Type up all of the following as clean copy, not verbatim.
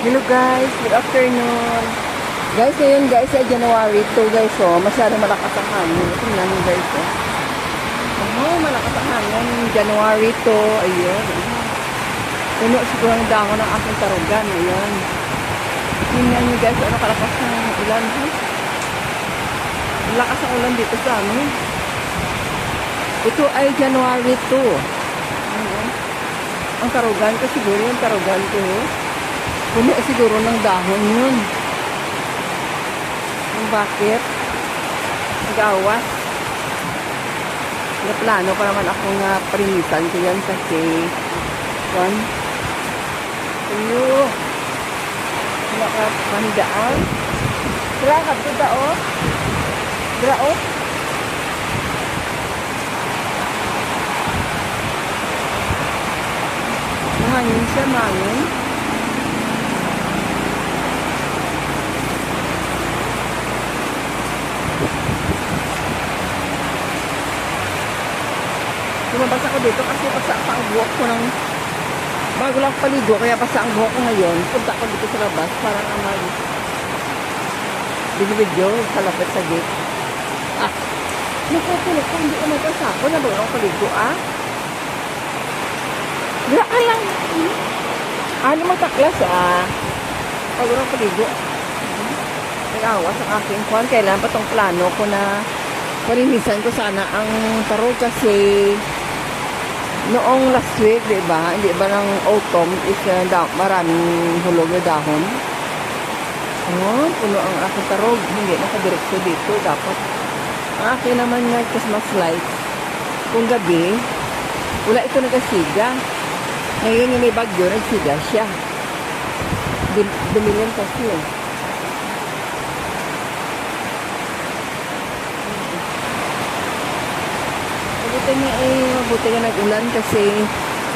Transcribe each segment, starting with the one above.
Hello guys, good afternoon. Guys, ngayon guys ay January 2 guys, oh. Masyadong malakas ang hangin. Tingnan niyo guys, oh. Malakas ang hangin. January 2, ayun. Puno siguro ang dahon ng aking tarugan, ayun. Tingnan niyo guys, ano kalakas ng ulan, ha? Malakas ang ulan dito sa amin. Ito ay January 2. Ayun. Ang tarugan ko siguro yung tarugan ko, oh. Puno siguro ng dahon yun. Yung bakit? Nag-awas. Naplano pa naman akong parinisan ko yan kasi one. Iyo. Nakapandaan. Krakap ko da o. Dra o. Mahangin siya, mahangin. Lumabas ako dito kasi basa pa ang buhok ko ng bago lang paligo, kaya basa ang buhok ko ngayon. Punta ako dito sa labas para naman binibidyo sa lapit sa gate. Nagpapulok ko, hindi ko mabasa ako na bago lang paligo, Gra lang. Ano magtaklas, bago lang paligo. Nag-awas ang aking kwan. Kailan pa tong plano ko na palinisan ko sana ang taro kasi noong last week, di ba? Hindi ba ng autumn is maraming hulog na dahon. Puno ang aking tarog. Hindi nakadirekso dito. Dapat ang akin naman nga Christmas lights. Kung gabi, wala ito nagasiga. Ngayon yung may bagyo, nagsiga siya. Dumilan kasi mabuti nga nag-ulan kasi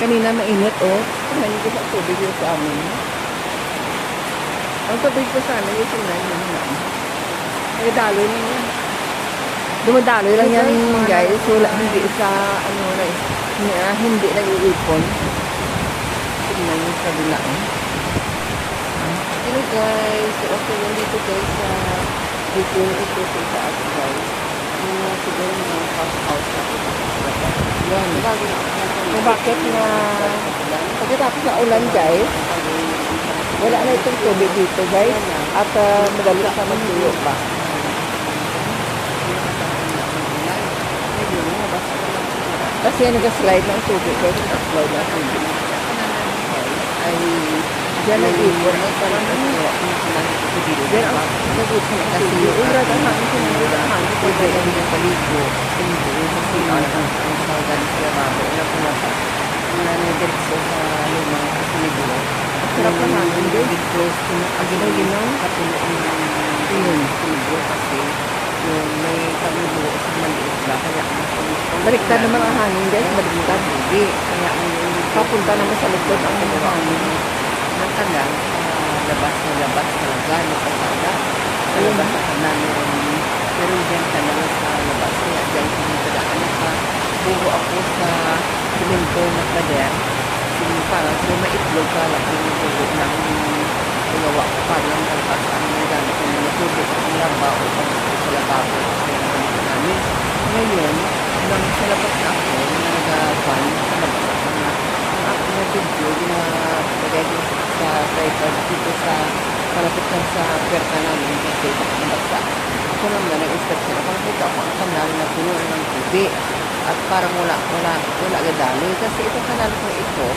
kanina mainit, Tingnan ko sa tubig yun sa amin. Ang tubig ko sana yung tingnan yun naman. Daloy na yan. Dumadaloy lang yan, guys. Wala, hindi sa, hindi nag-iipon. Tingnan yung kabila, Hello, guys. Okay, nandito guys sa dito ito sa taas, guys. Siguro mga pass out na ito. Yan. Bakit na pagkatapos na ulan guys, wala na itong tubig dito guys. At madali sa magtuyo pa. Kasi nag-slide ng tubig guys. Nag-slide ng tubig. Ay, dyan nag-ipon. Parang dyan ang nag-ipon ang tubig. Ulad ang hangin. Ulad ang hangin. Pwede lang yung paligo. Hindi. Kasi ang sawagan sila bago. Wala ko na pa. Nadirekso sa lumang paligo. Sarap na hangin. Big close to na. Aginaw-ginaw. Kapuno ang paligo. Kasi yung may paligo sa maliit ba. Kaya baliktad naman ang hangin guys. Baliktad. Hindi. Kaya papunta naman sa likod ang hangin. Natagal. Labas na labas talaga. Nakasada. Sa labas sa kanan. Meron dyan talaga sa labas. Kaya dyan pinagdaan. Buho ako sa simento na pader. Para so maitlog ka lang yung buho ng gawa ko. Parang kalpasaan ng gamit ko na natubig ang laba o sa lababo. Namin. Ngayon, nang sa labas na ako, nag-van sa labas ako na ang aking na video na lagay ko sa tripod dito sa malapit lang sa perta namin kasi nabasa. Ako naman nag-inspection ako. Nakita ako ang kanal na puno ng tubig at parang wala gadali kasi itong kanal ko ito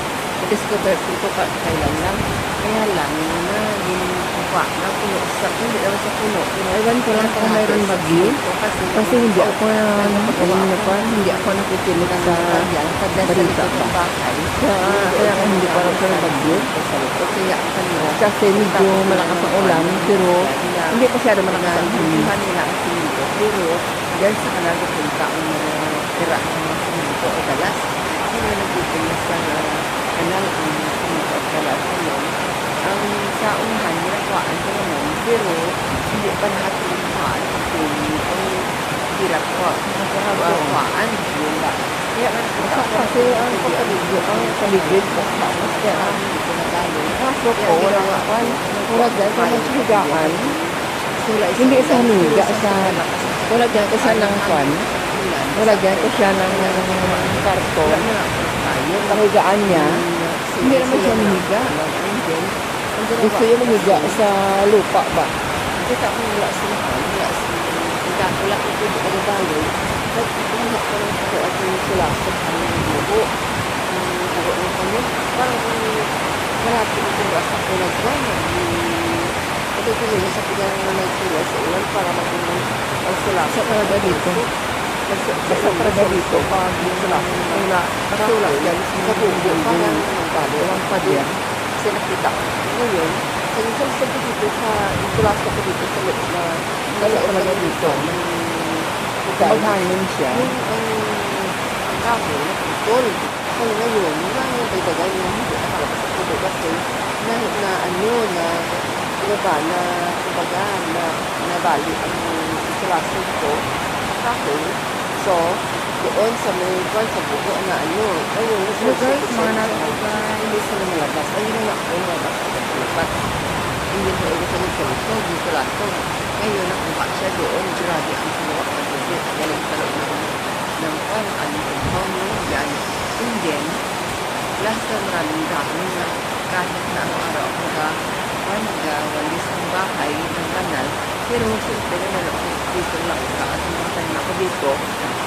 na-discover ko ito kailan lang kaya lang na ginukuha ng puno sa hindi naman sa puno. Ewan ko lang kung mayroon bagyo kasi hindi ako hindi ako nakikinig sa balita pa kaya hindi pa lang sa bagyo kasi medyo malakas ang ulan pero hindi pa siya malakas ang hangin nila ang simento pero dahil sa kanal ko punta ang tira ng mga simento o dalas kaya nagtitingin sa kanal ang simento at dalas ang sa unahan nilagwaan ko naman pero hindi pa lahat unahan kasi ang hirap ko nagwaan yun ba kaya kasi ang paligid kaya Kaso ko, wala nga kwan. Wala dyan, kung magsihigaan, hindi sa hamiga, wala dyan ko siya ng kwan. Wala dyan ko siya ng karton. Kahigaan niya, hindi naman siya hamiga. Gusto niya mahiga sa lupa ba? Kita ko wala sila. Wala ko ito sa baloy. Nagpupunta ko lang ako at yung sulasok ang buho. Buho ng kanya. Parang marami ito asa ko nagwan. Ito ko nila sa pilang na nagsulas sa ulan para maging ang sulasok. Sa talaga dito. Basta talaga dito. Pag yung sulasok. Wala. Nakasulas yan. Sa buho. Parang balo. Walang pa din. Kasi nakita ko. Ngayon, sa dito sa sulasok ko dito sa loob na Wala talaga dito. Maghangin siya. Yung ang kahoy na putol. So ngayon, yung dagdagan yung hindi nakalabas sa puto kasi na diba na kumbaga na bali ang sulasok ko kahoy. So, doon sa may kwan sa buko na ayun, So guys, mga nagpugan. hindi sila malabas. Ayun na ako malabas sa pagkakat. Hindi ko ulit sa nagsulso, dito lato. Ngayon, nakuha siya doon. Grabe ang sumuwak na tubig. Galing sa loob ng kwan, compound mo, yan. And then, last na maraming dami na kahit na araw ako nag-walis ng bahay ng kanal. Pero siyempre na lang dito lang ka at mga tayo ako dito.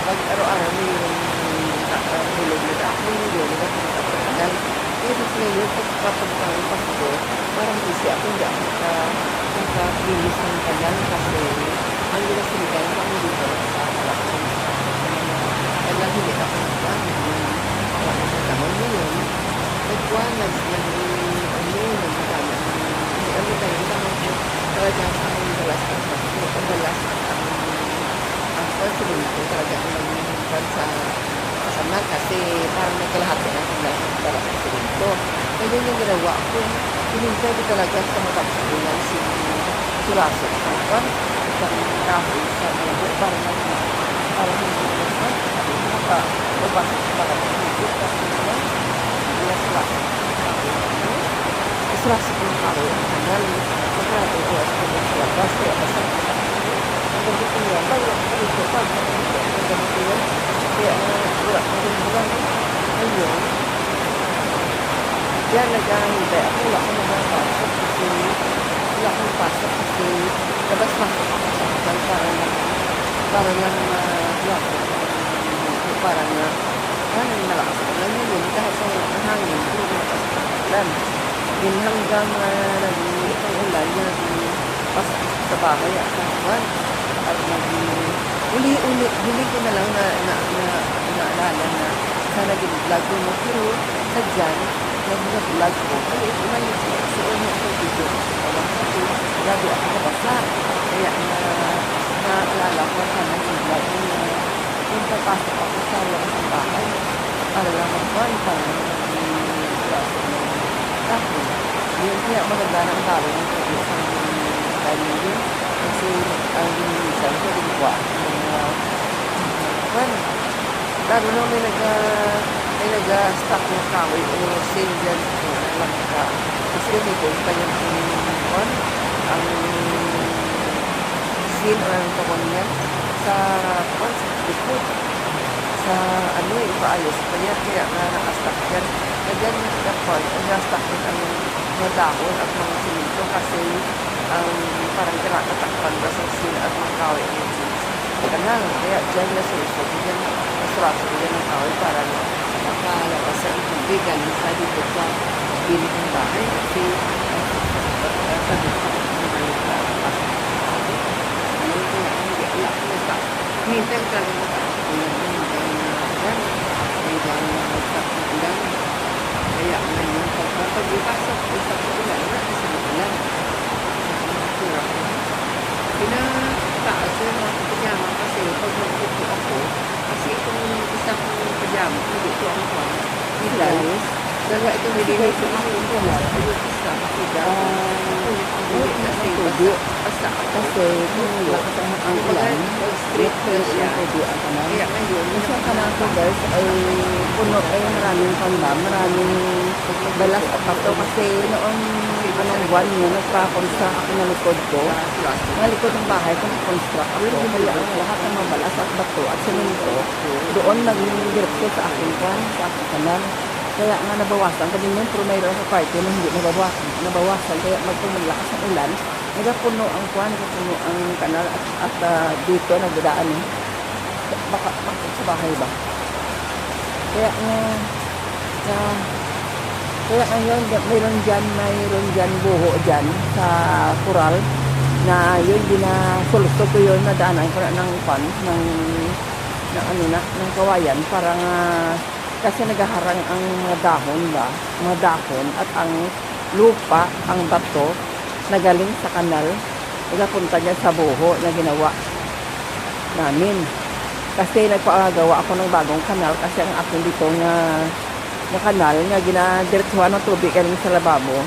Pag araw-araw may yung hulog na dako yun, nagkakatagal. Pero ngayon, pagkakapagpangpas ko, parang kasi ako hindi ako nakakilinis ng kanal kasi ang ginasiligan ko ang dito sa harap ko. Kaya hindi ako nagpapagpapagpapag. Sa taon ngayon, nagpapagpapagpapag talaga ang dalas ang konsuminto talaga ang kasama kasi parang nagkalahati na ang dalas ng silinto. Kaya yung ginawa ko, pinintay ko talaga sa mapagsabunan si sulasok sa kwan, isang kahoy sa malabot para hindi mapapasok talaga dito kasi naman hindi sulasok sulasok ng kahoy ang kanal. Masyado ko as ko sa labas kaya basta ang ganito niya bago ako dito pag ang ganito yan kaya wala ko rin buwan ayun yan nag-ahintay ako wala ko nagpapasok kasi labas-pasok ako sa hotel parang malakas ko lang yun kahit sa hangin hindi malakas ko lang din hanggang nag-iit ang ulan na pasok sa bahay at kawan at huli ko na lang naalala na sana gin-vlog ko mo pero sadyan nag-vlog ko kasi umalis kasi ulit ko dito kasi grabe ako nabasa kaya naalala ko sana gin-vlog ko na kung papasok ako sa labas ng bahay para lang magkuhan para ako. Yun kaya maganda ng tao ng isang dining room kasi ang minsan ko ginagawa lalo na may nag-stock ng kahoy o single ko na lang ka kasi doon pa yung ang sin o ang tawag niya sa likod sa ipaayos pa yan kaya naka-stock yan kaya nag-stock din ang mga dahon at mga simento kasi parang kinakatakpan ba sa sin at mga kahoy ang kanal kaya dyan na sulusok dyan nasurasok dyan ng kahoy para makalabas sa itubigan sa dito sa bilik ng bahay kasi sa dito hintay ka lang kaya ngayon pag-ipasok ko sa ulan na kasi ulan pinataas yung mga pajama kasi pag magpupo ako kasi itong isang pajama hindi ito ang kwan nilalis dalawa itong nililay ko ako yung isa pajama kasi basta Kasi kung lakas ang ulan, Street kaya siya. yung tubig ang kanal. Kaya ngayon, Kasi ang kanal ko guys ay puno ay maraming panda, maraming balas at pato kasi noon anong buwan yun, nagpa-construct ako ng likod ko. Ng likod ng bahay ko nag-construct ako. Kaya ang lahat ng mga balas at bato at semento doon naging direksyon sa akin kwan, sa aking kanal. Kaya nga nabawasan kasi yun, pero mayroon sa party na hindi nabawasan. Kaya magpumalakas ang ulan, nagapuno ang kwan, nagapuno ang kanal at dito nagdadaan eh. Baka sa bahay ba? Kaya nga, kaya ngayon, mayroon dyan buho dyan sa kural na yun, ginasulustog ko yun, nadaanan ko na ng kwan, ng ng kawayan, parang kasi nagaharang ang mga dahon ba, mga dahon at ang lupa, ang bato, nagaling sa kanal, nagapunta niya sa buho na ginawa namin. Kasi nagpagawa ako ng bagong kanal kasi ang akin dito na kanal nga ginadiretsuhan ng tubig galing sa lababo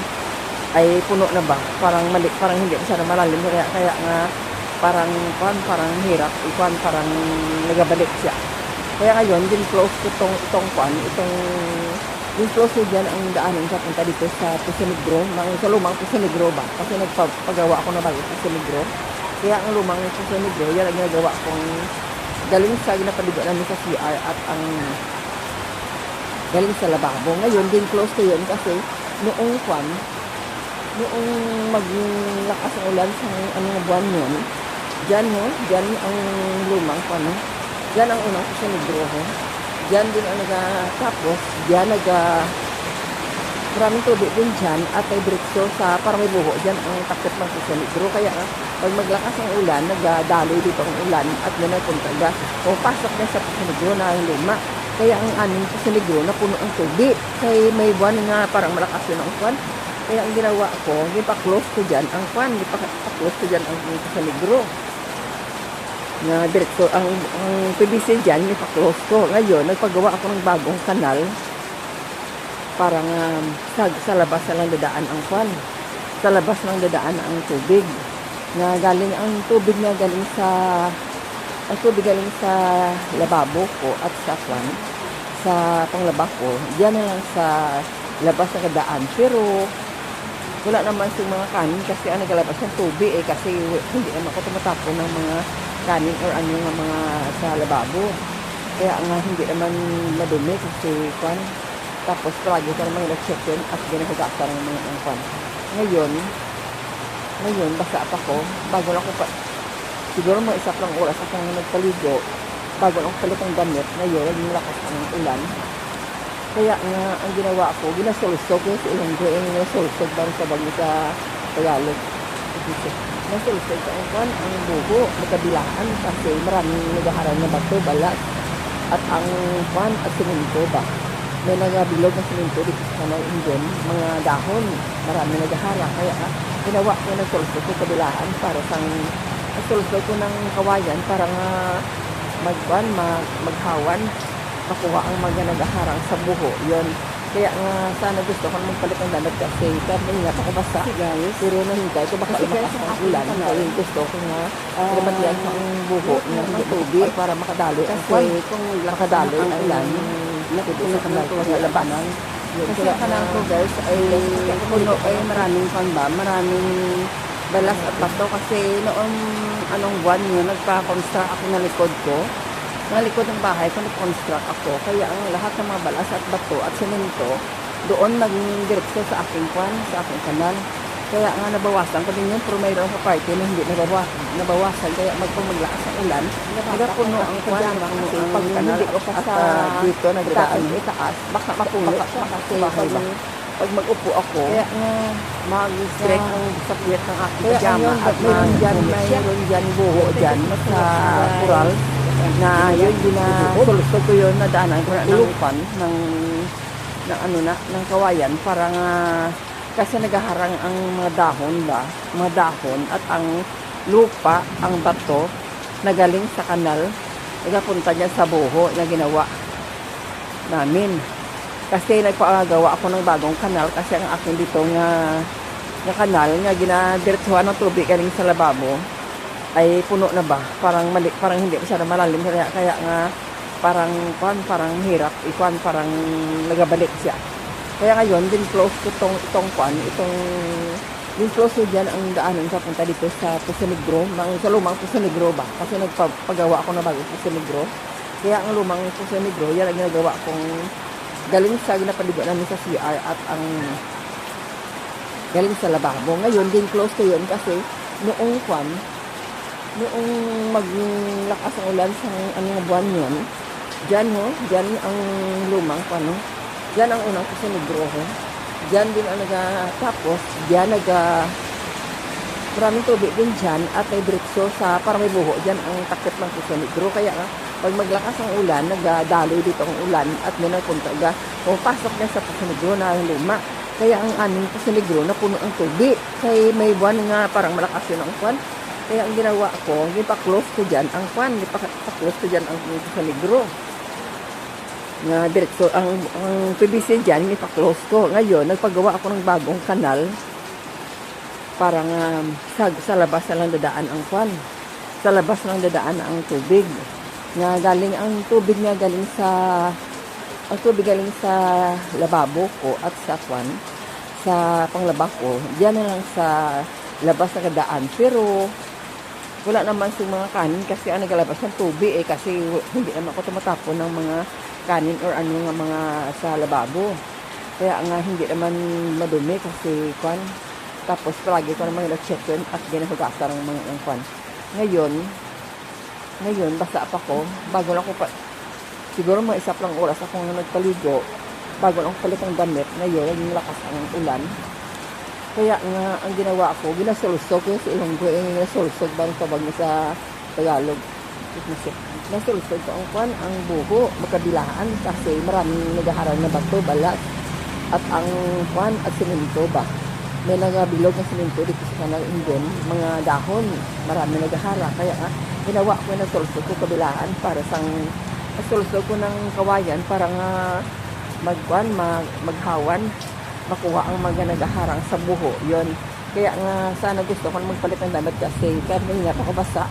ay puno na ba? Parang hindi masyadong malalim kaya nga parang hirap, parang nagabalik siya. Kaya ngayon, din close ko itong close ko dyan ang daanin sa punta dito sa Puso Negro, sa lumang Puso Negro ba? Kasi nagpagawa ako na bago Puso Negro. Kaya ang lumang Puso Negro, yan ang ginagawa kong galing sa ginapaligo namin sa CR at ang galing sa lababo. Ngayon, din close ko yun kasi noong maglakas ang ulan sa anong buwan yun, dyan ang lumang dyan ang unang Puso Negro. Dyan din ang tapos dyan maraming tubig din dyan at may direksyo sa parang may buho dyan ang takot ng Puso Negro. Kaya pag maglakas ang ulan, nagdaloy dito ang ulan at yan ay punta pasok na sa Puso Negro na luma. Kaya ang aming Puso Negro na puno ang tubig. Kaya may buwan nga parang malakas yun ang kwan. Kaya ang ginawa ko, ipa-close ko dyan ang kwan, ipa-close ko dyan ang Puso Negro. Na direkto ang PVC dyan, ipa-close ko. Ngayon, nagpagawa ako ng bagong kanal parang sa labas na lang dadaan ang kwan. Sa labas lang dadaan ang tubig. Ang tubig na galing sa lababo ko at sa kwan, sa panglaba ko, diyan na lang sa labas na dadaan. Pero wala naman yung mga kanin kasi ang nagalabas ng tubig kasi hindi naman ako tumatapon ng mga kanin or mga sa lababo. Kaya nga hindi naman madumi kasi kwan. Tapos palagi ka naman nag-check yun at ginagasan ng mga kwan. Ngayon, basa pa ko. Bago lang ko siguro mga isa lang oras akong nagpaligo. Bago lang ko palit ang damit. Ngayon, yung lakas ng ulan. Kaya nga, ang ginawa ko, ginasulsog ko sa ilang doon. Ginasulsog ba sa bagay sa Tagalog. Nasulsog sa ang buho, magkabilaan kasi maraming nagaharang na bato, balat. At ang kwan at siminto ba? May nagabilog na siminto dito sa kanal doon, mga dahon, marami nagaharang. Kaya ginawa ko ng sulsog ko kabilaan para sulsog ko ng kawayan para nga maghawan, makuha ang mga nagaharang sa buho. Yun. Kaya nga sana gusto ko magpalit ng damit kasi kami nga ako basa. Pero nahintay ko baka lumakas ang ulan. Kaya gusto ko nga labatian sa buho ng hindi tubig para makadaloy ang kwan. Kung makadaloy ang ulan, nakutin na kanal ko sa labanan. Kasi ang kanal ko guys ay puno ay maraming pamba, maraming balas at bato kasi noong anong buwan yun, nagpa-construct ako ng likod ko. Ng likod ng bahay ko, nag-construct ako. Kaya ang lahat ng mga balas at bato at semento, doon naging direksyon sa aking kwan, sa aking kanal. Kaya nga nabawasan ko din yun, pero mayroon sa party na hindi nabawasan. Kaya maglakas ang ulan, nagapuno ang kwan, napuno ang kanal at dito nagdaan itaas, baka mapuno siya kasi pag mag-upo ako, kaya nga mag-stretch ang sakit ng aking pajama at mayroon dyan buho dyan sa kural na yun ginasulsog ko yun, nadaanan ko na ulupan ng kawayan parang kasi nagaharang ang mga dahon at ang lupa, ang bato nagaling sa kanal, nagapunta niya sa buho na ginawa namin. Kasi nagpagawa ako ng bagong kanal kasi ang akin dito nga kanal nga ginadiretsuhan ng tubig galing sa lababo ay puno na ba? Parang mali, parang hindi masyado malalim kaya nga parang hirap parang nagabalik siya. Kaya ngayon din close ko yung close ko dyan ang daanan papunta dito sa Puso Negro, sa lumang Puso Negro ba? Kasi nagpagawa ako na bago Puso Negro. Kaya ang lumang Puso Negro, yan ang ginagawa kong galing sa ginapaligo namin sa CR at ang galing sa lababo. Ngayon din close ko yun kasi noong maglakas ang ulan sa anong buwan yun, dyan ang lumang dyan ang unang Puso Negro dyan din ang tapos dyan maraming tubig din dyan at may britso sa parang may buho dyan ang takip ng Puso Negro. Kaya pag maglakas ang ulan, nagdaloy dito ang ulan at may pumapasok na sa Puso Negro na luma. Kaya ang aming Puso Negro na puno ang tubig. Kaya may buwan nga parang malakas yun ang kwan. Kaya ang ginawa ko, ipa-close ko dyan ang kwan, ipa-close ko dyan ang Puso Negro. Nga diretso, ang PVC dyan, ipa-close ko. Ngayon, nagpagawa ako ng bagong kanal para nga sa labas na lang dadaan ang kwan. Sa labas lang dadaan ang tubig. Nga galing ang tubig nga galing sa lababo ko at sa kwan, sa panglaba ko, diyan na lang sa labas na kadaan. Pero wala naman sa mga kanin kasi ang nagalabas ng tubig kasi hindi naman ako tumatapon ng mga kanin or ano nga mga sa lababo. Kaya nga hindi naman madumi kasi kwan. Tapos palagi ko naman check yun at ginahugasan ng mga kwan. Ngayon, basa pa ko, bago lang ko siguro mga isa lang oras akong nagpaligo, bago lang ko palit ang damit. Ngayon, yung lakas ang ulan. Kaya nga, ang ginawa ko, ginasulsog ko sa Ilonggo, ginasulsog ba ang tawag niya sa Tagalog? Nasulsog ko ang buho, magkabilaan, kasi maraming naghaharang na bato, balat, at ang at siminto ba? May nagabilog ng siminto dito sa kanal Indon, mga dahon, marami naghahara. Kaya ginawa ko na sulsog ko kabilaan para sulsog ko ng kawayan para nga maghawan, makuha ang mga naghaharang sa buho. Yon. Kaya nga sana gusto ko na magpalit ng damit kasi kanina ako basa.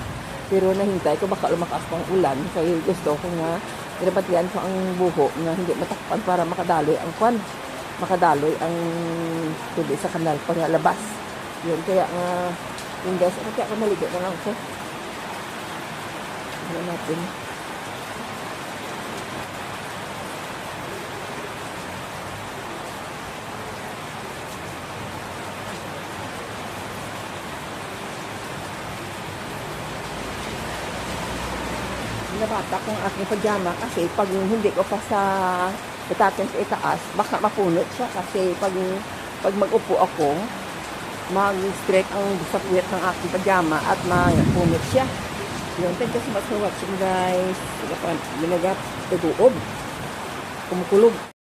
Pero nahintay ko baka lumakas pang ulan. Kaya gusto ko nga pinapatian ko ang buho na hindi matakpan para makadaloy ang tubig sa kanal pangalabas. Yun, kaya nga yung guys, kaya ako maligo na lang ko. Ano natin? Nabata kong aking pajama kasi pag hindi ko pa sa itatin sa itaas, baka mapunot siya kasi pag mag-upo ako, mag-straight ang sakwit ng aking pajama at mapunot siya. Yun, thank you so much for watching guys. Ginagat, tutuob, kumukulog.